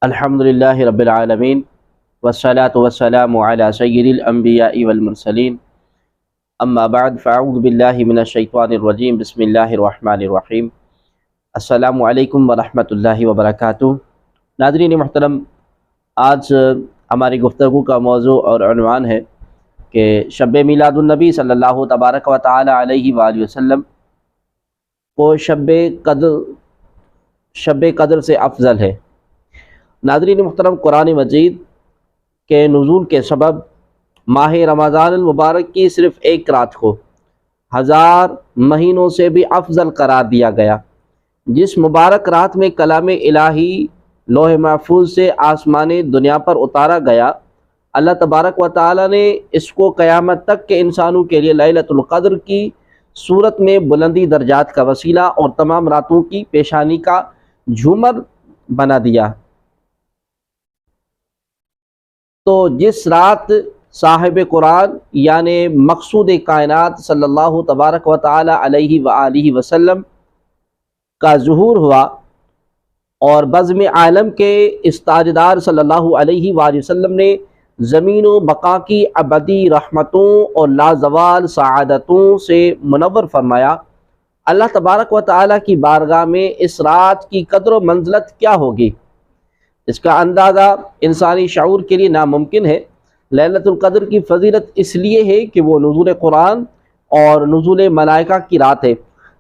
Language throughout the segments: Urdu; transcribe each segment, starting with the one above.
الحمدللہ رب العالمین والصلاة والسلام علی سید الانبیاء والمرسلین اما بعد فاعوذ باللہ من الشیطان الرجیم بسم اللہ الرحمن الرحیم۔ السلام علیکم ورحمۃ اللہ وبرکاتہ۔ ناظرین محترم، آج ہماری گفتگو کا موضوع اور عنوان ہے کہ شب میلاد النبی صلی اللہ تبارک و تعالی علیہ وآلہ وسلم کو شب قدر سے افضل ہے۔ ناظرین محترم، قرآن مجید کے نزول کے سبب ماہ رمضان المبارک کی صرف ایک رات کو 1000 مہینوں سے بھی افضل قرار دیا گیا۔ جس مبارک رات میں کلام الہی لوح محفوظ سے آسمان دنیا پر اتارا گیا، اللہ تبارک و تعالی نے اس کو قیامت تک کے انسانوں کے لیے لیلۃ القدر کی صورت میں بلندی درجات کا وسیلہ اور تمام راتوں کی پیشانی کا جھومر بنا دیا۔ تو جس رات صاحب قرآن یعنی مقصود کائنات صلی اللہ تبارک و تعالی علیہ وآلہ وسلم کا ظہور ہوا اور بزم عالم کے اس تاجدار صلی اللہ علیہ وآلہ وسلم نے زمین و بقا کی ابدی رحمتوں اور لازوال سعادتوں سے منور فرمایا، اللہ تبارک و تعالی کی بارگاہ میں اس رات کی قدر و منزلت کیا ہوگی، اس کا اندازہ انسانی شعور کے لیے ناممکن ہے۔ لیلۃ القدر کی فضیلت اس لیے ہے کہ وہ نزول قرآن اور نزول ملائکہ کی رات ہے،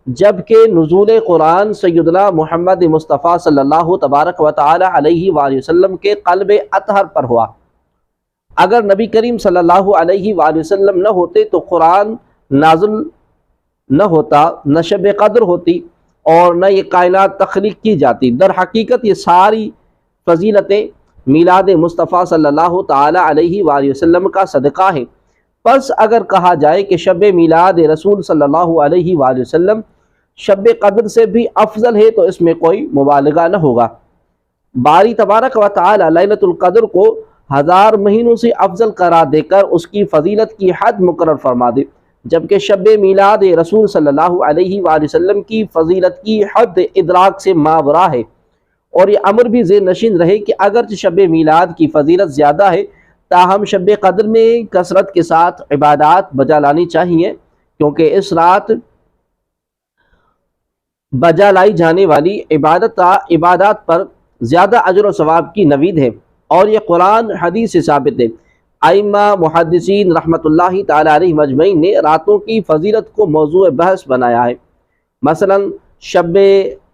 جبکہ نزول قرآن سیدنا محمد مصطفیٰ صلی اللہ تبارک و تعالی علیہ وآلہ وسلم کے قلب اطہر پر ہوا۔ اگر نبی کریم صلی اللہ علیہ وآلہ وسلم نہ ہوتے تو قرآن نازل نہ ہوتا، نہ شب قدر ہوتی اور نہ یہ کائنات تخلیق کی جاتی۔ در حقیقت یہ ساری فضیلتیں میلاد مصطفیٰ صلی اللہ تعالی علیہ وآلہ وسلم کا صدقہ ہیں۔ پس اگر کہا جائے کہ شب میلاد رسول صلی اللہ علیہ وآلہ وسلم شب قدر سے بھی افضل ہے تو اس میں کوئی مبالغہ نہ ہوگا۔ باری تبارک و تعالی لیلۃ القدر کو 1000 مہینوں سے افضل قرار دے کر اس کی فضیلت کی حد مقرر فرما دے، جبکہ شب میلاد رسول صلی اللہ علیہ وآلہ وسلم کی فضیلت کی حد ادراک سے ماورا ہے، اور یہ امر بھی ذہن نشین رہے کہ اگرچہ شب میلاد کی فضیلت زیادہ ہے، تاہم شب قدر میں کثرت کے ساتھ عبادات بجا لانی چاہیے، کیونکہ اس رات بجا لائی جانے والی عبادات پر زیادہ اجر و ثواب کی نوید ہے، اور یہ قرآن حدیث سے ثابت ہے۔ ائمہ محدثین رحمۃ اللہ تعالی علیہ مجمعین نے راتوں کی فضیلت کو موضوع بحث بنایا ہے، مثلا شب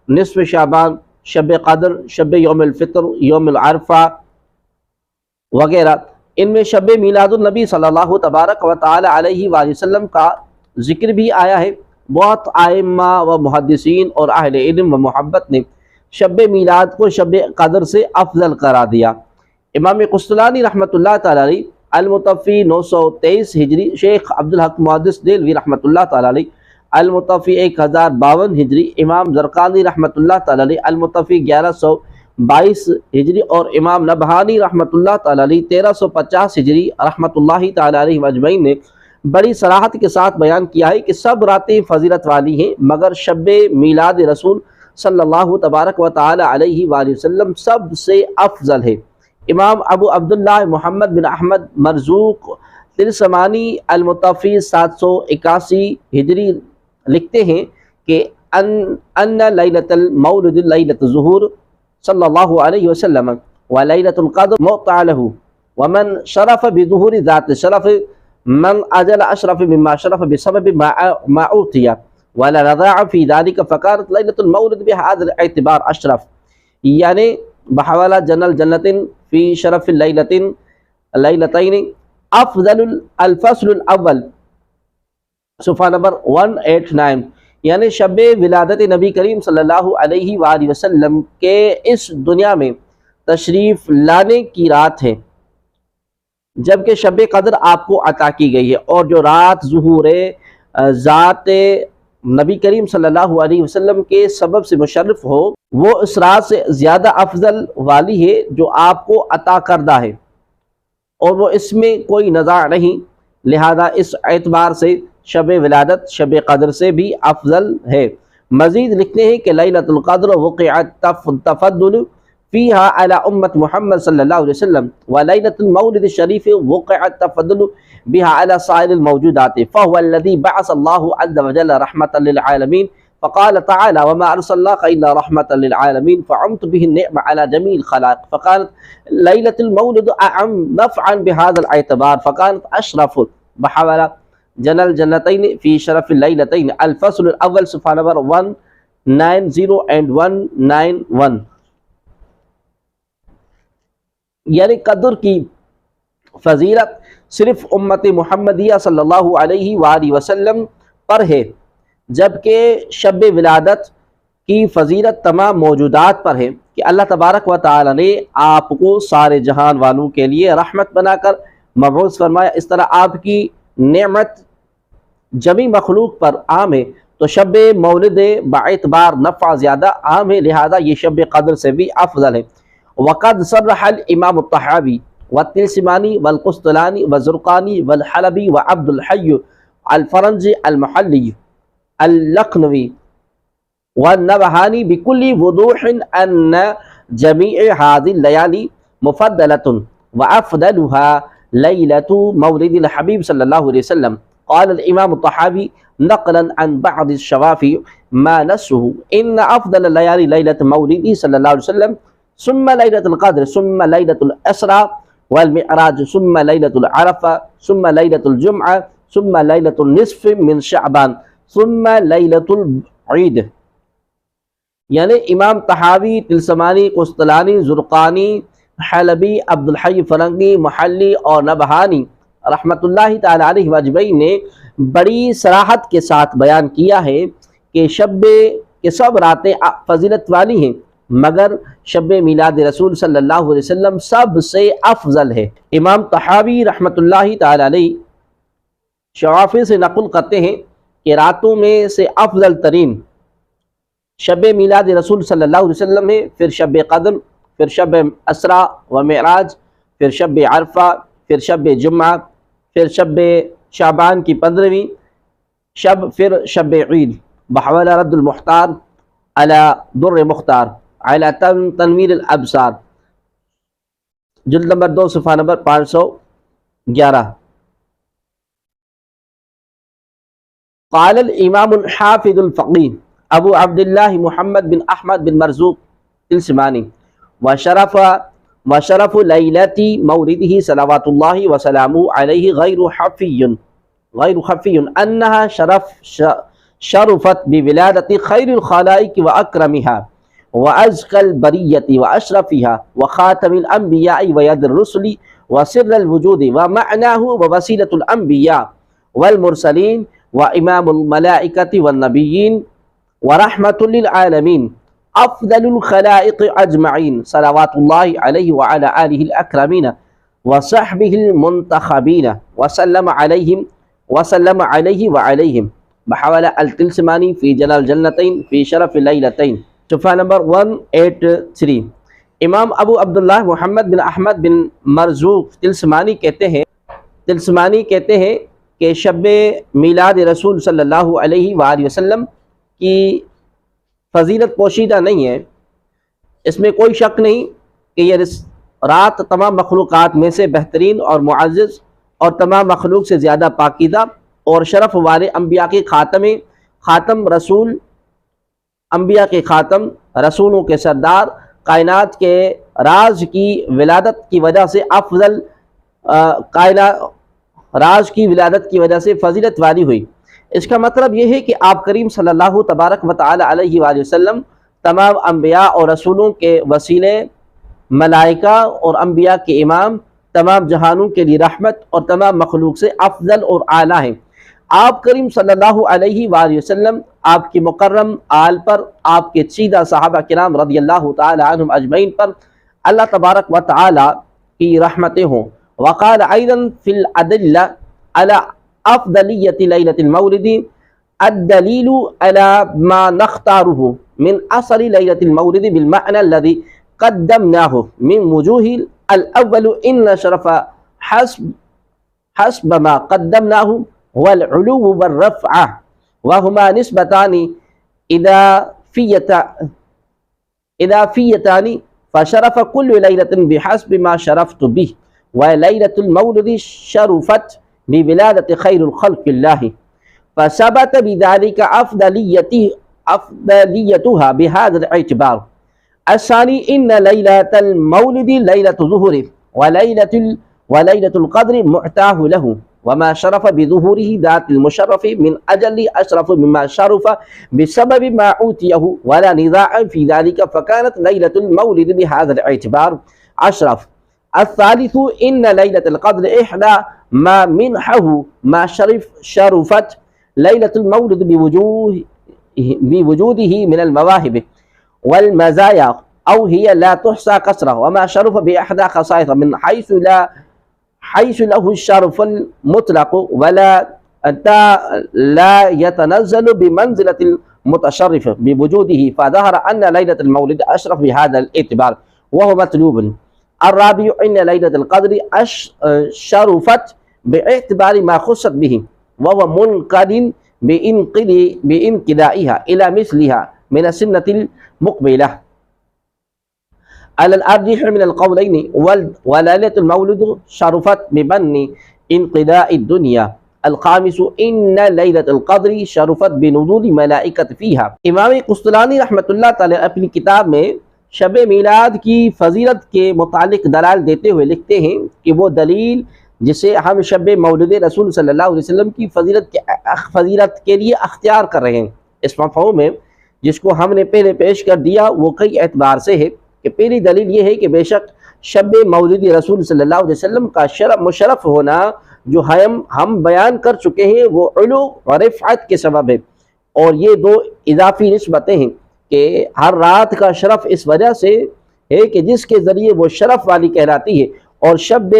نصف شعبان، شب قدر، شب یوم الفطر، یوم العرفہ وغیرہ۔ ان میں شب میلاد النبی صلی اللہ تبارک و تعالی علیہ وآلہ وسلم کا ذکر بھی آیا ہے۔ بہت ائمہ و محدثین اور اہل علم و محبت نے شب میلاد کو شب قدر سے افضل قرار دیا۔ امام قسطلانی رحمۃ اللہ تعالی علیہ المتوفی 923 ہجری، شیخ عبدالحق محدث دہلوی رحمۃ اللہ تعالی علیہ المتوفی 1052 ہجری، امام زرقانی رحمۃ اللہ تعالی علیہ المتوفی 1122 ہجری، اور امام نبہانی رحمۃ اللہ تعالی علیہ 1350 ہجری رحمۃ اللہ تعالی علیہ مجمعین نے بڑی صراحت کے ساتھ بیان کیا ہے کہ سب راتیں فضیلت والی ہیں، مگر شب میلاد رسول صلی اللہ تبارک و تعالی علیہ وآلہ وسلم سب سے افضل ہے۔ امام ابو عبداللہ محمد بن احمد مرزوق تلسمانی المتوفی 781 ہجری لکھتے ہیں کہ ان لیلۃ المولد لیلۃ ظہور صلی اللہ علیہ وسلم و لیلۃ القدر موقع له، ومن شرف بظہور ذات شرف من اجل اشرف مما شرف بسبب ما اعطی ولا رضاع فی ذلك فكانت لیلۃ المولد بهذا الاعتبار اشرف، یعنی بحوالہ جنل جنت فی شرف لیلتین افضل الفصل الاول، صفحہ نمبر 189، یعنی شب ولادت نبی کریم صلی اللہ علیہ وآلہ وسلم کے اس دنیا میں تشریف لانے کی رات ہے، جبکہ شب قدر آپ کو عطا کی گئی ہے، اور جو رات ظہور ذات نبی کریم صلی اللہ علیہ وسلم کے سبب سے مشرف ہو، وہ اس رات سے زیادہ افضل والی ہے جو آپ کو عطا کردہ ہے، اور وہ اس میں کوئی نزاع نہیں، لہذا اس اعتبار سے شب ولادت شب قدر سے بھی افضل ہے۔ مزید لکھتے ہیں کہ لیلۃ القدر وقعت تفضل فيها على أمة محمد صلى الله عليه وسلم، وليلة المولد الشريف وقع التفضل بها على سائر الموجودات، فهو الذي بعث الله عز وجل رحمة للعالمين، فقال تعالى وما أرسلناك إلا رحمة للعالمين، فعمت به النعمة على جميع الخلائق، فقالت ليلة المولد أعم نفعا بهذا الاعتبار، فكانت أشرف بحول جنى الجنتين في شرف الليلتين. الفصل الأول صفحہ نمبر 190 and 191. یعنی قدر کی فضیلت صرف امت محمدیہ صلی اللہ علیہ وآلہ وسلم پر ہے، جبکہ شب ولادت کی فضیلت تمام موجودات پر ہے کہ اللہ تبارک و تعالی نے آپ کو سارے جہان والوں کے لیے رحمت بنا کر مبعوث فرمایا۔ اس طرح آپ کی نعمت جمی مخلوق پر عام ہے، تو شب مولد باعتبار نفع زیادہ عام ہے، لہذا یہ شب قدر سے بھی افضل ہے۔ وقد صرح الامام الطحاوی والطلسمانی والقسطلانی والزرقانی والحلبی وعبد الحی الفرنجی المحلی اللقنوی والنبہانی بكل وضوح ان جميع هذه الليالي مفضلة وافضلها ليلة مولد الحبيب صلى الله عليه وسلم۔ قال الامام الطحاوی نقلا عن بعض الشوافی ما نسه ان افضل الليالي ليلة مولده صلى الله عليه وسلم، ثم ليلة القدر، ثم ليلة الأسرى والمعراج، ثم ليلة العرفة، ثم ليلة الجمعة، ثم ليلة النصف من شعبان، ثم ليلة العيد۔ یعنی امام طحاوی، طلسمانی، قسطلانی، زرقانی، حلبی، عبد الحی فرنگی، محلی اور نبہانی رحمۃ اللہ تعالی علیہ اجمعین نے بڑی صراحت کے ساتھ بیان کیا ہے کہ شب کے سب راتیں فضیلت والی ہیں، مگر شب میلاد رسول صلی اللہ علیہ وسلم سب سے افضل ہے۔ امام طحاوی رحمۃ اللہ تعالی علیہ شوافی سے نقل کرتے ہیں کہ راتوں میں سے افضل ترین شب میلاد رسول صلی اللہ علیہ وسلم ہے، پھر شب قدر، پھر شب اسرا و معراج، پھر شب عرفہ، پھر شب جمعہ، پھر شب شعبان کی 15ویں شب، پھر شب عید۔ بحوالہ رد المختار علی در مختار علی تنویر الابصار، جلد نمبر 2 صفحہ نمبر 511۔ قال الامام الحافظ الفقیہ ابو عبداللہ محمد بن احمد بن مرزوق طلسمانی وشرف لیلۃ مولدہ صلوات اللہ وسلامہ علیہ غیر خفی انہا شرفت بولادت خیر الخلائق واکرمها وازکی البریۃ واشرفها وخاتم الانبیاء وید الرسل وسر الوجود ومعناه ووسیلۃ الانبیاء والمرسلین وامام الملائکۃ والنبیین ورحمۃ للعالمین افضل الخلائق اجمعین صلوات اللہ علیہ وعلی آلہ الاکرمین وصحبہ المنتخبین وسلم علیہ وعلیہم۔ بحوالہ الطلسمانی فی جنى الجنتین فی شرف اللیلتین، صفحہ نمبر 183۔ امام ابو عبداللہ محمد بن احمد بن مرزوق طلسمانی کہتے ہیں کہ شب میلاد رسول صلی اللہ علیہ وآلہ وسلم کی فضیلت پوشیدہ نہیں ہے، اس میں کوئی شک نہیں کہ یہ رات تمام مخلوقات میں سے بہترین اور معزز اور تمام مخلوق سے زیادہ پاکیزہ اور شرف والے انبیاء کے خاتم رسول، انبیاء کے خاتم، رسولوں کے سردار، کائنات کے راز کی ولادت کی وجہ سے افضل راز کی ولادت کی وجہ سے فضیلت والی ہوئی۔ اس کا مطلب یہ ہے کہ آپ کریم صلی اللہ تبارک و تعالی علیہ وآلہ وسلم تمام انبیاء اور رسولوں کے وسیلے، ملائکہ اور انبیاء کے امام، تمام جہانوں کے لیے رحمت اور تمام مخلوق سے افضل اور اعلیٰ ہیں۔ آپ کریم صلی اللہ علیہ وآلہ وسلم، آپ کی مکرم آل پر، آپ کے چیدہ صحابہ کرام رضی اللہ تعالی عنہم اجمعین پر اللہ تبارک و تعالی کی رحمتیں ہوں۔ وقال ایضا فی الادلہ علی افضلیت لیلۃ المولد الدلیل علی ما نختارہ من اصل لیلۃ المولد بالمعنى الذي قدمناه من وجوه الاول ان شرف حسب ما قدمناه هو العلو والرفع وهما نسبتان اضافیتان فشرف كل ليلة بحسب ما شرفت به، وليلة المولد شرفت بولادة خير الخلق الله، فثبت بذلك أفضليتها بهذا الاعتبار. الثاني إن ليلة المولد ليلة ظهره، وليلة القدر معتاه له، وما شرف بظهوره ذات المشرف من أجل أشرف مما شرف بسبب ما أوتيه، ولا نزاع في ذلك، فكانت ليلة المولد بهذا الاعتبار أشرف. الثالث إن ليلة القدر إحدى ما منحه ما شرفت ليلة المولد بوجوده من المواهب والمزايا، أو هي لا تحصى كثرة، وما شرف بإحدى خصائص من حيث له الشرف المطلق، ولا لا يتنزل بمنزلة المتشرف بوجوده، فظهر أن ليلة المولد أشرف بهذا الاعتبار وهو مطلوب. الرابع إن ليلة القدر شرفت باعتبار ما خصت به، وهو منقد بانقضائها إلى مثلها من السنة المقبلة على الأرجح من القولين، وليلة المولد شرفت ببن انقضاء الدنيا. الخامس إن ليلة القدر شرفت بنزول ملائکت فیہا۔ امام قسطلانی رحمۃ اللہ تعالی اپنی کتاب میں شب میلاد کی فضیلت کے متعلق دلائل دیتے ہوئے لکھتے ہیں کہ وہ دلیل جسے ہم شب مولد رسول صلی اللہ علیہ وسلم کی فضیلت کے لیے اختیار کر رہے ہیں، اس مفہوم میں جس کو ہم نے پہلے پیش کر دیا وہ کئی اعتبار سے ہے کہ پہلی دلیل یہ ہے کہ بے شک شب مولد رسول صلی اللہ علیہ وسلم کا مشرف ہونا جو ہم بیان کر چکے ہیں وہ علو و رفعت کے سبب ہے، اور یہ دو اضافی نسبتیں ہیں کہ ہر رات کا شرف اس وجہ سے ہے کہ جس کے ذریعے وہ شرف والی کہلاتی ہے، اور شب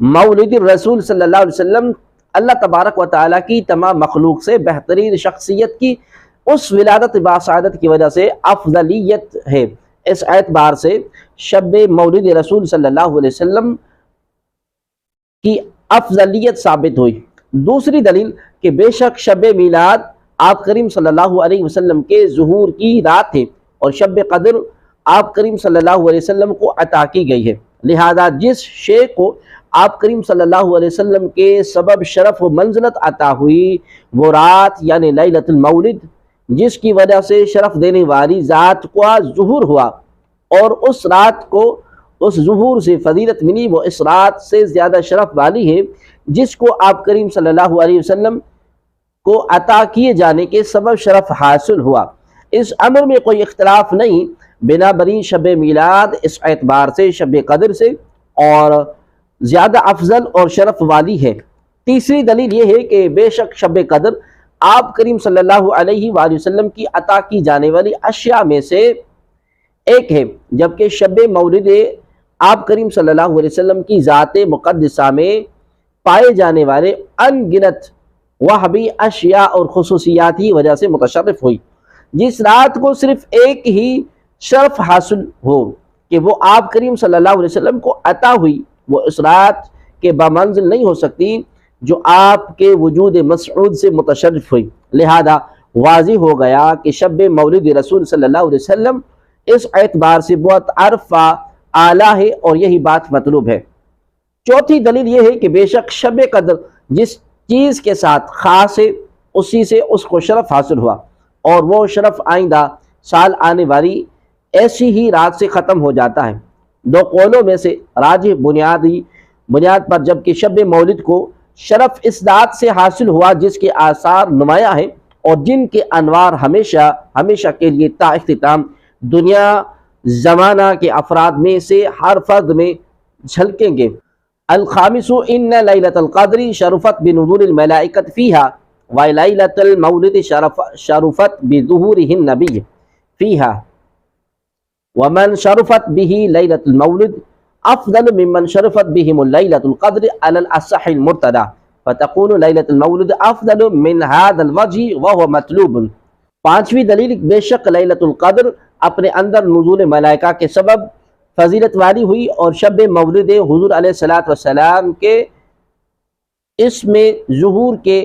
مولد الرسول صلی اللہ علیہ وسلم اللہ تبارک و تعالیٰ کی تمام مخلوق سے بہترین شخصیت کی اس ولادت باسعادت کی وجہ سے افضلیت ہے۔ اس اعتبار سے شب مولد رسول صلی اللہ علیہ وسلم کی افضلیت ثابت ہوئی۔ دوسری دلیل کہ بے شک شب میلاد آپ کریم صلی اللہ علیہ وسلم کے ظہور کی رات ہے، اور شب قدر آپ کریم صلی اللہ علیہ وسلم کو عطا کی گئی ہے، لہذا جس شے کو آپ کریم صلی اللہ علیہ وسلم کے سبب شرف و منزلت عطا ہوئی وہ رات یعنی لیلۃ المولد، جس کی وجہ سے شرف دینے والی ذات کا ظہور ہوا اور اس رات کو اس ظہور سے فضیلت ملی، وہ اس رات سے زیادہ شرف والی ہے جس کو آپ کریم صلی اللہ علیہ وسلم کو عطا کیے جانے کے سبب شرف حاصل ہوا۔ اس امر میں کوئی اختلاف نہیں، بنابراین شب میلاد اس اعتبار سے شب قدر سے اور زیادہ افضل اور شرف والی ہے۔ تیسری دلیل یہ ہے کہ بے شک شب قدر آپ کریم صلی اللہ علیہ وآلہ وسلم کی عطا کی جانے والی اشیاء میں سے ایک ہے، جبکہ شب مولد آپ کریم صلی اللہ علیہ وسلم کی ذات مقدسہ میں پائے جانے والے ان گنت وہبی اشیاء اور خصوصیات ہی وجہ سے متشرف ہوئی۔ جس رات کو صرف ایک ہی شرف حاصل ہو کہ وہ آپ کریم صلی اللہ علیہ وسلم کو عطا ہوئی، وہ اس رات کے بمنزل نہیں ہو سکتی جو آپ کے وجود مسعود سے متشرف ہوئی، لہذا واضح ہو گیا کہ شب مولد رسول صلی اللہ علیہ وسلم اس اعتبار سے بہت عرفہ اعلیٰ ہے، اور یہی بات مطلوب ہے۔ چوتھی دلیل یہ ہے کہ بے شک شب قدر جس چیز کے ساتھ خاص ہے اسی سے اس کو شرف حاصل ہوا، اور وہ شرف آئندہ سال آنے والی ایسی ہی رات سے ختم ہو جاتا ہے۔ دو قولوں میں سے راجح بنیاد پر جبکہ شب مولد کو شرف اس ذات سے حاصل ہوا جس کے آثار نمایاں ہیں اور جن کے انوار ہمیشہ کے لیے تا اختتام دنیا زمانہ کے افراد میں سے ہر فرد میں جھلکیں گے۔ الخامس ان لیلۃ القدر شرفت بنزول الملائکۃ فیہا، ولیلۃ المولد شرفت بظہورہ النبی فیہا، ومن شرفت به لیلۃ المولد افضل ممن شرفت بهم لیلۃ القدر علی الاصح المرتدى، فتكون لیلۃ المولد افضل من هذا الوجہ وهو مطلوب۔ پانچویں دلیل بے شک لیلۃ القدر اپنے اندر نزول ملائکہ کے سبب فضیلت والی ہوئی، اور شب مولد حضور علیہ الصلوۃ والسلام کے اس میں ظہور کے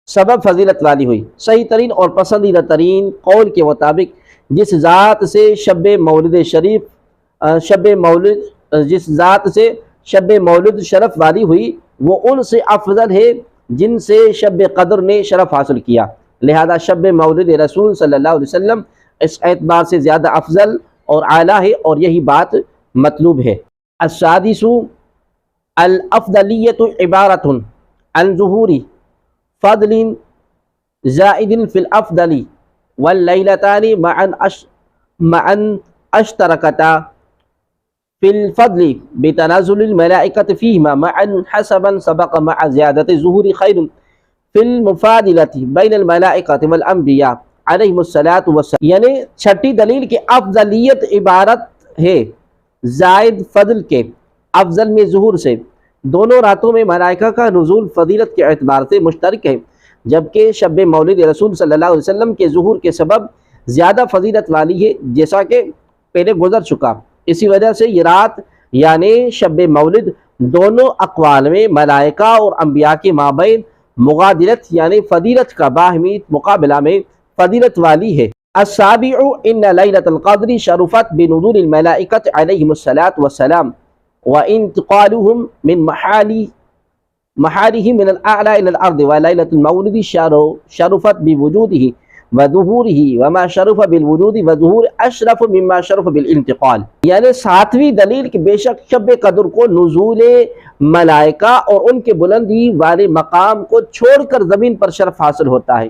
سبب فضیلت والی ہوئی۔ صحیح ترین اور پسندیدہ ترین قول کے مطابق جس ذات سے شب مولد شریف جس ذات سے شب مولد شرف والی ہوئی وہ ان سے افضل ہے جن سے شب قدر نے شرف حاصل کیا، لہذا شب مولد رسول صلی اللہ علیہ وسلم اس اعتبار سے زیادہ افضل اور اعلیٰ ہے، اور یہی بات مطلوب ہے۔ السادس الافضلیت عبارت عن ظہور فضل زائد فی الافضل واللیلتان معا اشترکتا فی الفضل بتنازل الملائکة فیہما معا حسبا سبق مع زیادت ظہور خیر فی المفاضلۃ بین الملائکۃ والانبیاء علیہم الصلاۃ والسلام۔ یعنی چھٹی دلیل کہ افضلیت عبارت ہے زائد فضل کے، افضل میں ظہور سے۔ دونوں راتوں میں ملائکہ کا نزول فضیلت کے اعتبار سے مشترک ہے، جبکہ شب مولد رسول صلی اللہ علیہ وسلم کے ظہور کے سبب زیادہ فضیلت والی ہے، جیسا کہ پہلے گزر چکا۔ اسی وجہ سے یہ رات یعنی شب مولد دونوں اقوال میں ملائکہ اور انبیاء کے مابین مغادلت یعنی فضیلت کا باہمی مقابلہ میں فضیلت والی ہے۔ السابع ان لیلۃ القدر شرفت بنزول الملائکۃ علیہم الصلاۃ والسلام وانتقالهم من محاله من الاعلى الى الارض، وليلة المولد شرفت بوجوده وظهوره وما شرف بالوجود وظهور اشرف مما شرف بالانتقال۔ یعنی ساتویں دلیل کہ بے شک شب قدر کو نزول ملائکہ اور ان کے بلندی والے مقام کو چھوڑ کر زمین پر شرف حاصل ہوتا ہے،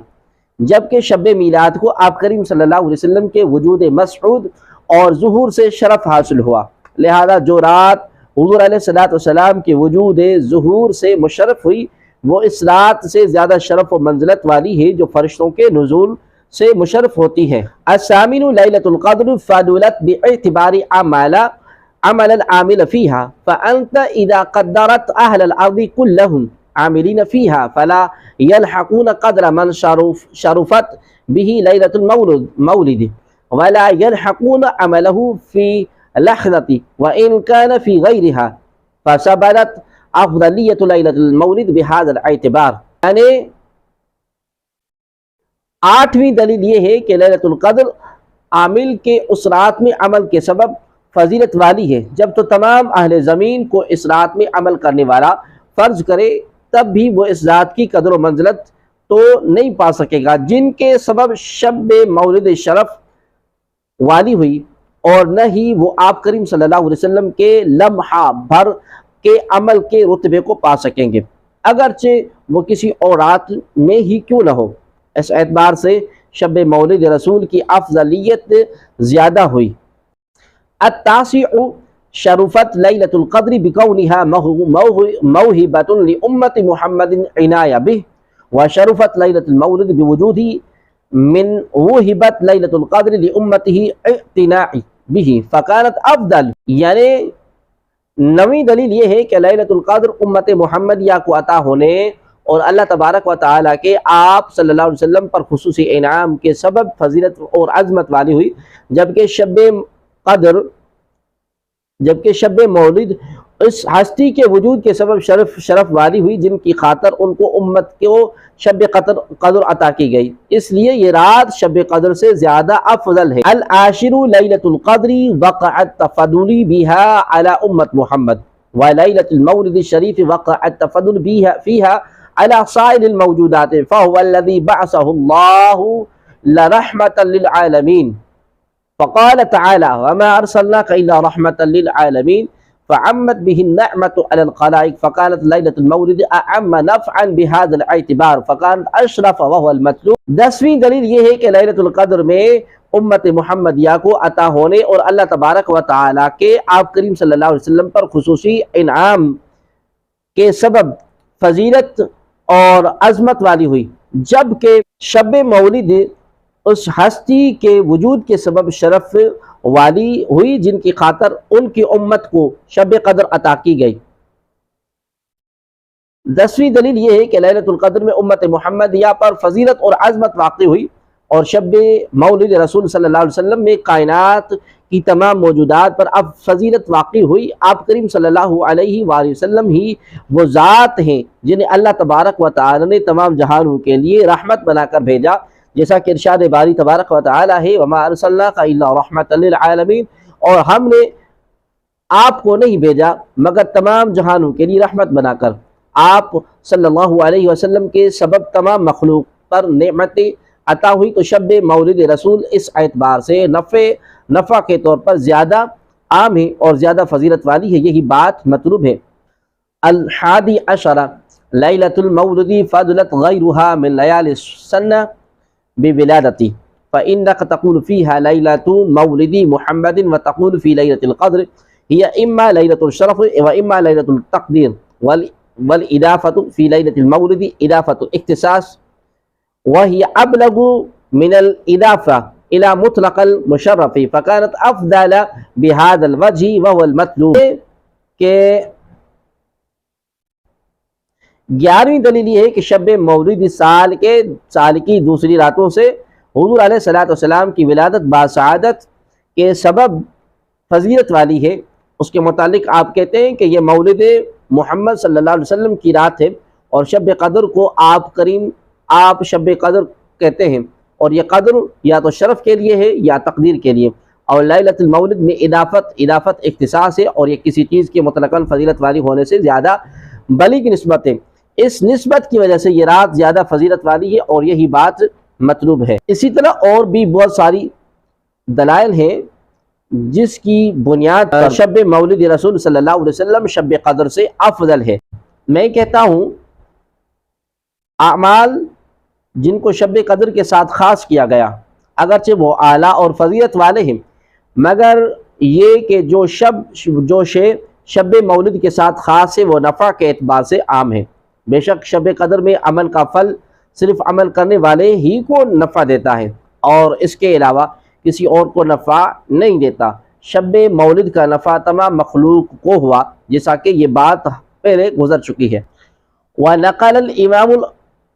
جبکہ شب میلاد کو آپ کریم صلی اللہ علیہ وسلم کے وجود مسعود اور ظہور سے شرف حاصل ہوا، لہذا جو رات حضور علیہ السلام کے وجود ظہور سے مشرف ہوئی وہ اس رات سے زیادہ شرف و منزلت والی ہے جو فرشتوں کے نزول سے مشرف ہوتی ہے۔ الثامن لیلۃ القدر فضلت باعتبار عمل العامل فيها، فأنت إذا قدرت أهل الأرض كلهم عاملين فيها فلا يلحقون قدر من شرفت به ليلة المولد ولا يلحقون عمله في لحظة وإن كان في غيرها، فثبتت افضلیت لیلۃ المولد بهذا الاعتبار۔ یعنی آٹھویں دلیل یہ ہے کہ لیلۃ القدر عامل کے اس رات میں عمل کے سبب فضیلت والی ہے، جب تو تمام اہل زمین کو اس رات میں عمل کرنے والا فرض کرے تب بھی وہ اس رات کی قدر و منزلت تو نہیں پا سکے گا جن کے سبب شب مولد شرف والی ہوئی، اور نہ ہی وہ آپ کریم صلی اللہ علیہ وسلم کے لمحہ بھر کے عمل کے رتبے کو پا سکیں گے، اگرچہ وہ کسی اور رات میں ہی کیوں نہ ہو۔ اس اعتبار سے شب مولد رسول کی افضلیت زیادہ ہوئی۔ التاسع شرفت لیلۃ القدر بکونها موہبۃ لامت محمد عنایہ بہ، وشرفت لیلۃ المولد بوجودہ من وہبت لیلۃ القدر لامتہ اعتناء بہ فکانت افضل۔ یعنی نویں دلیل یہ ہے کہ لیلۃ القدر امت محمدیہ کو عطا ہونے اور اللہ تبارک و تعالیٰ کے آپ صلی اللہ علیہ وسلم پر خصوصی انعام کے سبب فضیلت اور عظمت والی ہوئی، جبکہ شب مولد اس ہستی کے وجود کے سبب شرف والی ہوئی جن کی خاطر ان کو امت کو شب قدر عطا کی گئی، اس لیے یہ رات شب قدر سے زیادہ افضل ہے۔ العاشر لیلۃ القدر وقع التفضل بها على امت محمد، ولیلۃ المولد الشریف وقع التفضل فيها على سائر الموجودات، فهو الذي بعثه الله لرحمة للعالمين، فقال تعالى وما ارسلناك الا رحمة للعالمين، فعمت به النعمة على الخلائق، فكانت ليلة المولد اعم نفعا بهذا الاعتبار، فكانت اشرف وهو المطلوب۔ دسویں دلیل یہ ہے کہ لیلۃ القدر میں امت محمدیہ کو عطا ہونے اور اللہ تبارک و تعالیٰ کے آپ کریم صلی اللہ علیہ وسلم پر خصوصی انعام کے سبب فضیلت اور عظمت والی ہوئی، جبکہ شب مولد اس ہستی کے وجود کے سبب شرف والی ہوئی جن کی خاطر ان کی امت کو شب قدر عطا کی گئی۔ دسویں دلیل یہ ہے کہ لیلۃ القدر میں امت محمدیہ پر فضیلت اور عظمت واقع ہوئی، اور شب مولد رسول صلی اللہ علیہ وسلم میں کائنات کی تمام موجودات پر اب فضیلت واقع ہوئی۔ آپ کریم صلی اللہ علیہ وآلہ وسلم ہی وہ ذات ہیں جنہیں اللہ تبارک و تعالی نے تمام جہانوں کے لیے رحمت بنا کر بھیجا، جیسا کہ ارشاد باری تبارک و تعالی ہے وما ارسلناک الا رحمۃ للعالمین، اور ہم نے آپ کو نہیں بھیجا مگر تمام جہانوں کے لیے رحمت بنا کر۔ آپ صلی اللہ علیہ وسلم کے سبب تمام مخلوق پر نعمتیں عطا ہوئی، تو شب مولد رسول اس اعتبار سے نفع کے طور پر زیادہ عام ہے اور زیادہ فضیلت والی ہے، یہی بات مطلوب ہے۔ الحادی عشرہ لیلۃ المولد فضلت غیرها من لیالی السنہ بولادتی، فإنک تقول فیہا لیلۃ مولد محمد وتقول فی لیلۃ القدر ہی اما لیلۃ الشرف و اما لیلۃ التقدیر، والاضافۃ فی لیلۃ المولد اضافۃ اختصاص وہی ابلغ من الاضافہ الى مطلق المشرف فكانت افضل بهذا الوجه وهو المطلوب۔ کہ 11ویں دلیل یہ ہے کہ شب مولد سال کی دوسری راتوں سے حضور علیہ السلام کی ولادت باسعادت کے سبب فضیلت والی ہے۔ اس کے متعلق آپ کہتے ہیں کہ یہ مولد محمد صلی اللہ علیہ وسلم کی رات ہے، اور شب قدر کو آپ شب قدر کہتے ہیں، اور یہ قدر یا تو شرف کے لیے ہے یا تقدیر کے لیے، اور لیلۃ المولد میں اضافت اختصاص ہے، اور یہ کسی چیز کے مطلقاً فضیلت والی ہونے سے زیادہ بلی کی نسبت ہے۔ اس نسبت کی وجہ سے یہ رات زیادہ فضیلت والی ہے اور یہی بات مطلوب ہے۔ اسی طرح اور بھی بہت ساری دلائل ہیں جس کی بنیاد پر شب مولد رسول صلی اللہ علیہ وسلم شب قدر سے افضل ہے۔ میں کہتا ہوں اعمال جن کو شب قدر کے ساتھ خاص کیا گیا اگرچہ وہ اعلیٰ اور فضیلت والے ہیں، مگر یہ کہ جو شے شب مولد کے ساتھ خاص ہے وہ نفع کے اعتبار سے عام ہے۔ بے شک شب قدر میں عمل کا پھل صرف عمل کرنے والے ہی کو نفع دیتا ہے اور اس کے علاوہ کسی اور کو نفع نہیں دیتا۔ شب مولد کا نفع تمام مخلوق کو ہوا، جیسا کہ یہ بات پہلے گزر چکی ہے۔ وَنَقَلَ الْإِمَامُ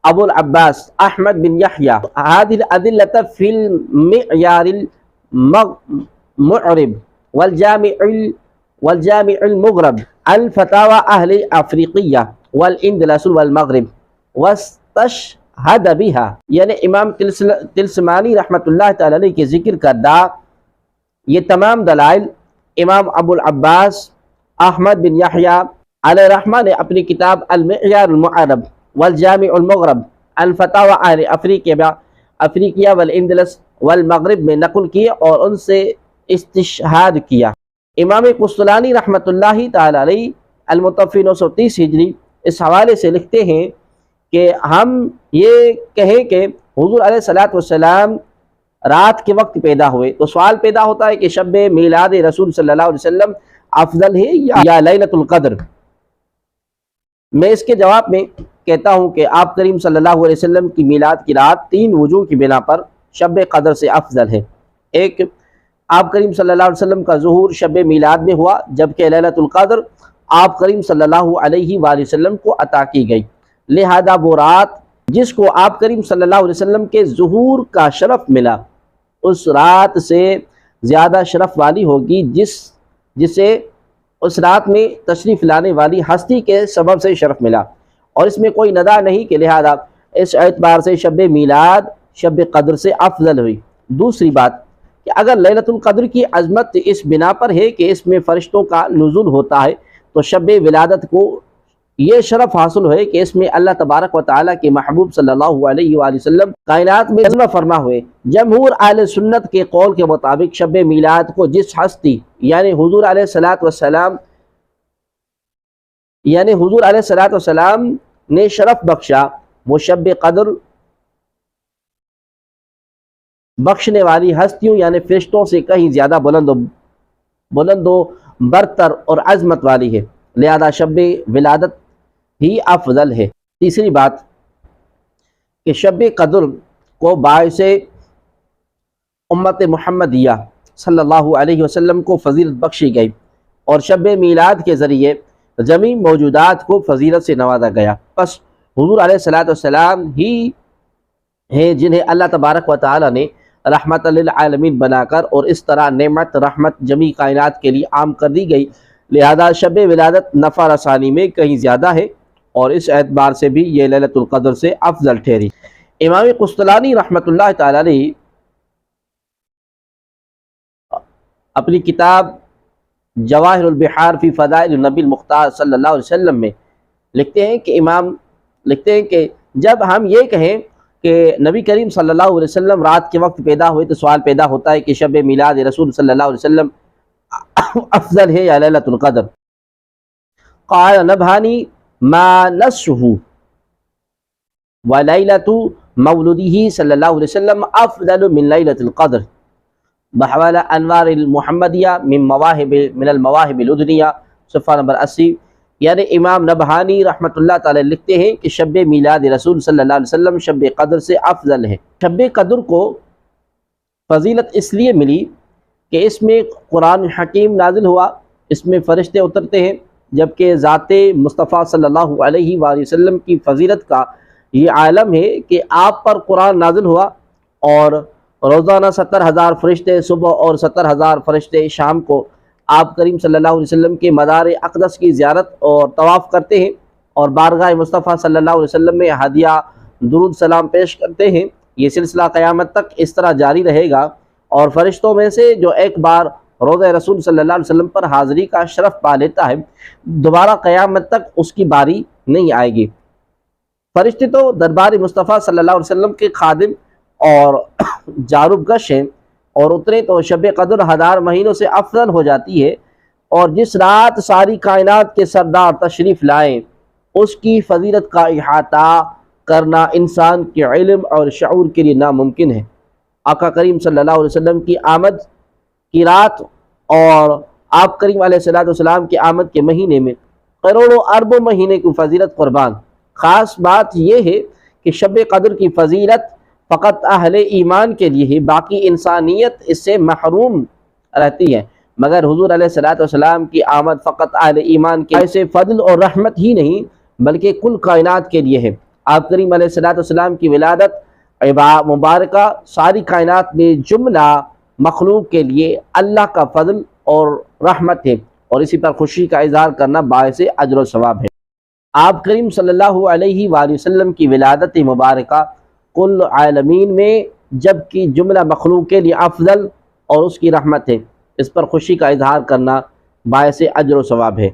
ابو العباس احمد بن یحییٰ هذه الأدلة في المعیار المعرب والجامع المغرب الفتاوى اہل افریقیہ والاندلس والمغرب واستشہد بها، یعنی امام طلسمانی رحمۃ اللہ تعالی علیہ کے ذکر کردہ یہ تمام دلائل امام ابو العباس احمد بن یحییٰ علیہ رحمہ نے اپنی کتاب المعیار المعرب والجامع المغرب الفتاوى اہل افریقیہ والاندلس والمغرب میں نقل کیے اور ان سے استشہاد کیا۔ امام قسطلانی رحمۃ اللہ تعالی علیہ المتوفی 930 ہجری اس حوالے سے لکھتے ہیں کہ ہم یہ کہیں کہ حضور علیہ السلام رات کے وقت پیدا ہوئے تو سوال پیدا ہوتا ہے کہ شب میلاد رسول صلی اللہ علیہ وسلم افضل ہے یا لیلۃ القدر؟ میں اس کے جواب میں کہتا ہوں کہ آپ کریم صلی اللہ علیہ وسلم کی میلاد کی رات 3 وجوہ کی بنا پر شب قدر سے افضل ہے۔ ایک، آپ کریم صلی اللہ علیہ وسلم کا ظہور شب میلاد میں ہوا، جبکہ لیلۃ القدر آپ کریم صلی اللہ علیہ وآلہ وسلم کو عطا کی گئی، لہذا وہ رات جس کو آپ کریم صلی اللہ علیہ وسلم کے ظہور کا شرف ملا اس رات سے زیادہ شرف والی ہوگی جسے اس رات میں تشریف لانے والی ہستی کے سبب سے شرف ملا، اور اس میں کوئی ندا نہیں کہ لہذا اس اعتبار سے شب میلاد شب قدر سے افضل ہوئی۔ دوسری بات کہ اگر لیلۃ القدر کی عظمت اس بنا پر ہے کہ اس میں فرشتوں کا نزول ہوتا ہے، تو شب ولادت کو یہ شرف حاصل ہوئے کہ اس میں اللہ تبارک و تعالیٰ کے محبوب صلی اللہ علیہ وآلہ وسلم کائنات میں جلوہ فرما ہوئے۔ جمہور اہل سنت کے قول کے مطابق شب میلاد کو جس ہستی یعنی حضور علیہ السلام نے شرف بخشا، وہ شب قدر بخشنے والی ہستیوں یعنی فرشتوں سے کہیں زیادہ بلند و برتر اور عظمت والی ہے، لہذا شب ولادت ہی افضل ہے۔ تیسری بات کہ شب قدر کو باعث امت محمدیہ صلی اللہ علیہ وسلم کو فضیلت بخشی گئی، اور شب میلاد کے ذریعے جمیع موجودات کو فضیلت سے نوازا گیا۔ پس حضور علیہ السلام ہی ہیں جنہیں اللہ تبارک و تعالی نے رحمت للعالمین بنا کر اور اس طرح نعمت رحمت جمیع کائنات کے لیے عام کر دی گئی، لہذا شب ولادت نفع رسانی میں کہیں زیادہ ہے، اور اس اعتبار سے بھی یہ لیلۃ القدر سے افضل ٹھہری۔ امام قسطلانی رحمۃ اللہ تعالی علیہ اپنی کتاب جواہر البحار فی فضائل النبی المختار صلی اللہ علیہ وسلم میں لکھتے ہیں کہ امام لکھتے ہیں کہ جب ہم یہ کہیں کہ نبی کریم صلی اللہ علیہ وسلم رات کے وقت پیدا ہوئے تو سوال پیدا ہوتا ہے کہ شب میلاد رسول صلی اللہ علیہ وسلم افضل ہے یا لیلۃ القدر؟ قال نبہانی ما نصفہ ولیلۃ مولدہ صلی اللہ علیہ وسلم افضل من لیلۃ القدر بحوالہ انوار المحمدیہ من المواہب الدنیہ صفحہ نمبر 80۔ یعنی امام نبہانی رحمۃ اللہ تعالی لکھتے ہیں کہ شب میلاد رسول صلی اللہ علیہ وسلم شب قدر سے افضل ہے۔ شب قدر کو فضیلت اس لیے ملی کہ اس میں قرآن حکیم نازل ہوا، اس میں فرشتے اترتے ہیں، جبکہ ذات مصطفیٰ صلی اللہ علیہ وآلہ وسلم کی فضیلت کا یہ عالم ہے کہ آپ پر قرآن نازل ہوا اور روزانہ 70,000 فرشتے صبح اور 70,000 فرشتے شام کو آپ کریم صلی اللہ علیہ وسلم کے مدار اقدس کی زیارت اور طواف کرتے ہیں اور بارگاہ مصطفیٰ صلی اللہ علیہ وسلم میں ہدیہ درود سلام پیش کرتے ہیں۔ یہ سلسلہ قیامت تک اس طرح جاری رہے گا، اور فرشتوں میں سے جو ایک بار روضہ رسول صلی اللہ علیہ وسلم پر حاضری کا شرف پا لیتا ہے، دوبارہ قیامت تک اس کی باری نہیں آئے گی۔ فرشتے تو دربار مصطفیٰ صلی اللہ علیہ وسلم کے خادم اور جارب گش ہیں، اور اترے تو شب قدر 1000 مہینوں سے افضل ہو جاتی ہے، اور جس رات ساری کائنات کے سردار تشریف لائیں اس کی فضیلت کا احاطہ کرنا انسان کے علم اور شعور کے لیے ناممکن ہے۔ آقا کریم صلی اللہ علیہ وسلم کی آمد کی رات اور آپ کریم علیہ السلام کی آمد کے مہینے میں کروڑوں اربوں مہینے کی فضیلت قربان۔ خاص بات یہ ہے کہ شب قدر کی فضیلت فقط اہل ایمان کے لیے ہی، باقی انسانیت اس سے محروم رہتی ہے، مگر حضور علیہ السلام کی آمد فقط اہل ایمان کے ایسے فضل اور رحمت ہی نہیں بلکہ کل کائنات کے لیے ہے۔ آپ کریم علیہ السلام کی ولادت مبارکہ ساری کائنات میں جملہ مخلوق کے لیے اللہ کا فضل اور رحمت ہے، اور اسی پر خوشی کا اظہار کرنا باعث اجر و ثواب ہے۔ آپ کریم صلی اللہ علیہ وآلہ وسلم کی ولادت مبارکہ کل عالمین میں جبکہ جملہ مخلوق کے لیے افضل اور اس کی رحمت ہے، اس پر خوشی کا اظہار کرنا باعث اجر و ثواب ہے۔